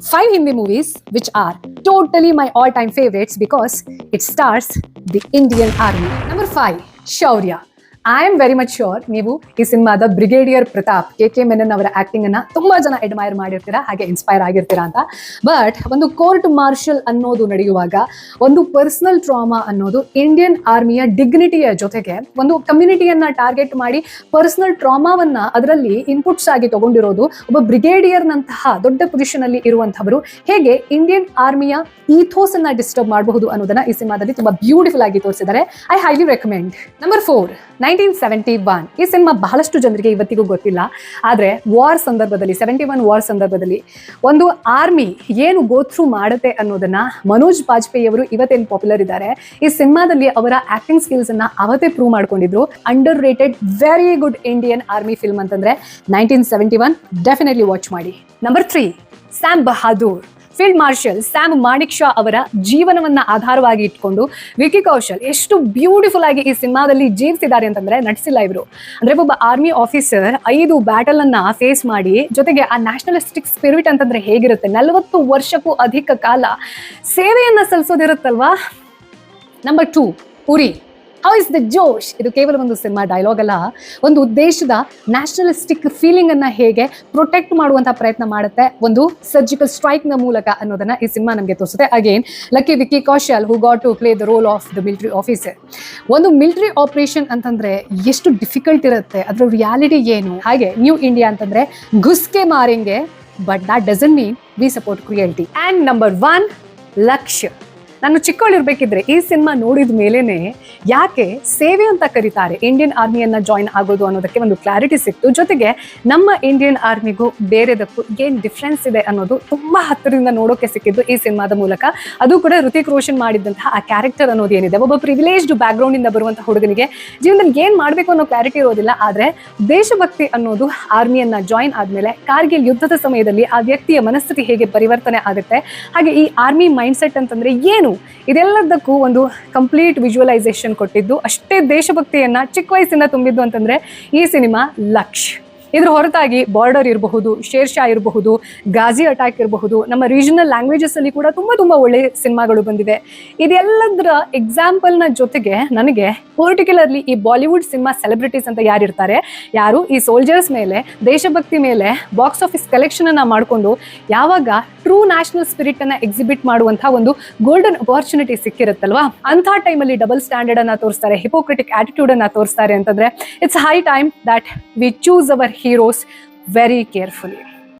5 Hindi movies which are totally my all-time favorites because it stars the Indian Army. Number 5, Shaurya. I am very much sure ನೀವು ಈ ಸಿನಿಮಾದ brigadier Pratap K Menon ಅವರ acting ಅನ್ನ ತುಂಬಾ ಜನ admire ಮಾಡಿರ್ತೀರಾ, ಹಾಗೆ inspire ಆಗಿರ್ತೀರಾ ಅಂತ. ಬಟ್ ಒಂದು ಕೋರ್ಟ್ ಮಾರ್ಷಲ್ ಅನ್ನೋದು ನಡೆಯುವಾಗ ಒಂದು ಪರ್ಸನಲ್ ಟ್ರಾಮಾ ಅನ್ನೋದು ಇಂಡಿಯನ್ ಆರ್ಮಿಯ ಡಿಗ್ನಿಟಿಯ ಜೊತೆಗೆ ಒಂದು ಕಮ್ಯುನಿಟಿಯನ್ನ ಟಾರ್ಗೆಟ್ ಮಾಡಿ ಪರ್ಸನಲ್ ಟ್ರಾಮಾವನ್ನ ಅದರಲ್ಲಿ ಇನ್ಪುಟ್ಸ್ ಆಗಿ ತಗೊಂಡಿರೋದು ಒಬ್ಬ ಬ್ರಿಗೇಡಿಯರ್ನಂತಹ ದೊಡ್ಡ ಪೊಸಿಷನ್ ಅಲ್ಲಿ ಇರುವಂತಹವರು ಹೇಗೆ ಇಂಡಿಯನ್ ಆರ್ಮಿಯ ಈಥೋಸ್ ಅನ್ನ ಡಿಸ್ಟರ್ಬ್ ಮಾಡಬಹುದು ಅನ್ನೋದನ್ನ ಈ ಸಿನಿಮಾದಲ್ಲಿ ತುಂಬಾ ಬ್ಯೂಟಿಫುಲ್ ಆಗಿ ತೋರಿಸಿದ್ದಾರೆ. I highly recommend. ನಂಬರ್ 4, 1971. ಈ ಸಿನಿಮಾ ಬಹಳಷ್ಟು ಜನರಿಗೆ ಇವತ್ತಿಗೂ ಗೊತ್ತಿಲ್ಲ. ಆದರೆ ವಾರ್ ಸಂದರ್ಭದಲ್ಲಿ 71 ವಾರ್ ಸಂದರ್ಭದಲ್ಲಿ ಒಂದು ಆರ್ಮಿ ಏನು ಗೋ ಥ್ರೂ ಮಾಡುತ್ತೆ ಅನ್ನೋದನ್ನ ಮನೋಜ್ ಬಾಜ್ಪೇಯಿ ಅವರು ಇವತ್ತೇನು ಪಾಪ್ಯುಲರ್ ಇದ್ದಾರೆ, ಈ ಸಿನಿಮಾದಲ್ಲಿ ಅವರ ಆಕ್ಟಿಂಗ್ ಸ್ಕಿಲ್ಸ್ ಅನ್ನ ಅವತ್ತೇ ಪ್ರೂವ್ ಮಾಡ್ಕೊಂಡಿದ್ರು. Underrated very good Indian army film ಅಂತಂದ್ರೆ 1971 ಡೆಫಿನೆಟ್ಲಿ ವಾಚ್ ಮಾಡಿ. Number 3, Sam Bahadur. Field marshal Sam Manekshaw ಅವರ ಜೀವನವನ್ನ ಆಧಾರವಾಗಿ ಇಟ್ಕೊಂಡು ವಿಕಿ ಕೌಶಲ್ ಎಷ್ಟು ಬ್ಯೂಟಿಫುಲ್ ಆಗಿ ಈ ಸಿನಿಮಾದಲ್ಲಿ ಜೀವಿಸಿದ್ದಾರೆ ಅಂತಂದ್ರೆ ನಟಿಸಿಲ್ಲ ಇವರು. ಅಂದ್ರೆ ಒಬ್ಬ ಆರ್ಮಿ ಆಫೀಸರ್ 5 ಬ್ಯಾಟಲ್ ಅನ್ನ ಫೇಸ್ ಮಾಡಿ, ಜೊತೆಗೆ ಆ ನ್ಯಾಷನಲಿಸ್ಟಿಕ್ ಸ್ಪಿರಿಟ್ ಅಂತಂದ್ರೆ ಹೇಗಿರುತ್ತೆ, 40 ವರ್ಷಕ್ಕೂ ಅಧಿಕ ಕಾಲ ಸೇವೆಯನ್ನ ಸಲ್ಲಿಸೋದಿರುತ್ತಲ್ವಾ. ನಂಬರ್ 2, ಉರಿ. ಹೌ ಇಸ್ ದ ಜೋಶ್. ಇದು ಕೇವಲ ಒಂದು ಸಿನಿಮಾ ಡೈಲಾಗ್ ಅಲ್ಲ, ಒಂದು ದೇಶದ ನ್ಯಾಷನಲಿಸ್ಟಿಕ್ ಫೀಲಿಂಗ್ ಅನ್ನ ಹೇಗೆ ಪ್ರೊಟೆಕ್ಟ್ ಮಾಡುವಂತಹ ಪ್ರಯತ್ನ ಮಾಡುತ್ತೆ ಒಂದು ಸರ್ಜಿಕಲ್ ಸ್ಟ್ರೈಕ್ ನ ಮೂಲಕ ಅನ್ನೋದನ್ನ ಈ ಸಿನಿಮಾ ನಮಗೆ ತೋರಿಸುತ್ತೆ. Again lucky Vicky Kaushal who got to play the role of the military officer. ಒಂದು ಮಿಲಿಟರಿ ಆಪರೇಷನ್ ಅಂತಂದ್ರೆ ಎಷ್ಟು ಡಿಫಿಕಲ್ಟ್ ಇರುತ್ತೆ, ಅದರ ರಿಯಾಲಿಟಿ ಏನು. ಹಾಗೆ ನ್ಯೂ ಇಂಡಿಯಾ ಅಂತಂದ್ರೆ ಘುಸ್ಕೆ ಮಾರೆಂಗೆ, but that doesn't mean we support cruelty. And number 1, Lakshya. ನಾನು ಚಿಕ್ಕವಳಿರ್ಬೇಕಿದ್ರೆ ಈ ಸಿನಿಮಾ ನೋಡಿದ ಮೇಲೇನೆ ಯಾಕೆ ಸೇವೆ ಅಂತ ಕರೀತಾರೆ, ಇಂಡಿಯನ್ ಆರ್ಮಿಯನ್ನ ಜಾಯಿನ್ ಆಗೋದು ಅನ್ನೋದಕ್ಕೆ ಒಂದು ಕ್ಲಾರಿಟಿ ಸಿಕ್ತು. ಜೊತೆಗೆ ನಮ್ಮ ಇಂಡಿಯನ್ ಆರ್ಮಿಗೂ ಬೇರೆದಕ್ಕೂ ಏನ್ ಡಿಫ್ರೆನ್ಸ್ ಇದೆ ಅನ್ನೋದು ತುಂಬಾ ಹತ್ತಿರದಿಂದ ನೋಡೋಕೆ ಸಿಕ್ಕಿದ್ದು ಈ ಸಿನಿಮಾದ ಮೂಲಕ. ಅದು ಕೂಡ ಹೃತಿಕ್ ರೋಷನ್ ಮಾಡಿದಂತಹ ಆ ಕ್ಯಾರೆಕ್ಟರ್ ಅನ್ನೋದು ಏನಿದೆ, ಒಬ್ಬ ಪ್ರಿವಿಲೇಜ್ಡ್ ಬ್ಯಾಕ್ ಗ್ರೌಂಡ್ ಇಂದ ಬರುವಂತಹ ಹುಡುಗನಿಗೆ ಜೀವನದಲ್ಲಿ ಏನ್ ಮಾಡ್ಬೇಕು ಅನ್ನೋ ಕ್ಲಾರಿಟಿ ಇರೋದಿಲ್ಲ. ಆದ್ರೆ ದೇಶಭಕ್ತಿ ಅನ್ನೋದು ಆರ್ಮಿಯನ್ನ ಜಾಯಿನ್ ಆದ್ಮೇಲೆ ಕಾರ್ಗಿಲ್ ಯುದ್ಧದ ಸಮಯದಲ್ಲಿ ಆ ವ್ಯಕ್ತಿಯ ಮನಸ್ಥಿತಿ ಹೇಗೆ ಪರಿವರ್ತನೆ ಆಗುತ್ತೆ, ಹಾಗೆ ಈ ಆರ್ಮಿ ಮೈಂಡ್ ಸೆಟ್ ಅಂತಂದ್ರೆ ಏನು, ಇದೆಲ್ಲದಕ್ಕೂ ಒಂದು ಕಂಪ್ಲೀಟ್ ವಿಜುವಲೈಸೇಷನ್ ಕೊಟ್ಟಿದ್ದು, ಅಷ್ಟೇ ದೇಶಭಕ್ತಿಯನ್ನ ಚಿಕ್ಕ ವಯಸ್ಸಿಂದ ತುಂಬಿದ್ದು ಅಂತಂದ್ರೆ ಈ ಸಿನಿಮಾ ಲಕ್ಷ್ಯ. ಇದ್ರ ಹೊರತಾಗಿ ಬಾರ್ಡರ್ ಇರಬಹುದು, ಶೇರ್ ಶಾ ಇರಬಹುದು, ಗಾಜಿ ಅಟ್ಯಾಕ್ ಇರಬಹುದು, ನಮ್ಮ ರೀಜನಲ್ ಲ್ಯಾಂಗ್ವೇಜಸ್ ಅಲ್ಲಿ ಕೂಡ ತುಂಬಾ ಒಳ್ಳೆ ಸಿನಿಮಾಗಳು ಬಂದಿವೆ. ಇದೆಲ್ಲದರ ಎಕ್ಸಾಂಪಲ್ನ ಜೊತೆಗೆ ನನಗೆ ಪರ್ಟಿಕ್ಯುಲರ್ಲಿ ಈ ಬಾಲಿವುಡ್ ಸಿನಿಮಾ ಸೆಲೆಬ್ರಿಟೀಸ್ ಅಂತ ಯಾರಿರ್ತಾರೆ, ಯಾರು ಈ ಸೋಲ್ಜರ್ಸ್ ಮೇಲೆ, ದೇಶಭಕ್ತಿ ಮೇಲೆ ಬಾಕ್ಸ್ ಆಫೀಸ್ ಕಲೆಕ್ಷನ್ ಅನ್ನ ಮಾಡಿಕೊಂಡು ಯಾವಾಗ ಟ್ರೂ ನ್ಯಾಷನಲ್ ಸ್ಪಿರಿಟ್ ಅನ್ನ ಎಕ್ಸಿಬಿಟ್ ಮಾಡುವಂತಹ ಒಂದು ಗೋಲ್ಡನ್ ಅಪಾರ್ಚುನಿಟಿ ಸಿಕ್ಕಿರುತ್ತಲ್ವಾ, ಅಂಥ ಟೈಮಲ್ಲಿ ಡಬಲ್ ಸ್ಟ್ಯಾಂಡರ್ಡ್ ಅನ್ನ ತೋರಿಸ್ತಾರೆ, ಹಿಪೋಕ್ರಿಟಿಕ್ ಆಟಿಟ್ಯೂಡ್ ಅನ್ನ ತೋರಿಸ್ತಾರೆ ಅಂತಂದ್ರೆ it's high time that we choose our heroes very carefully.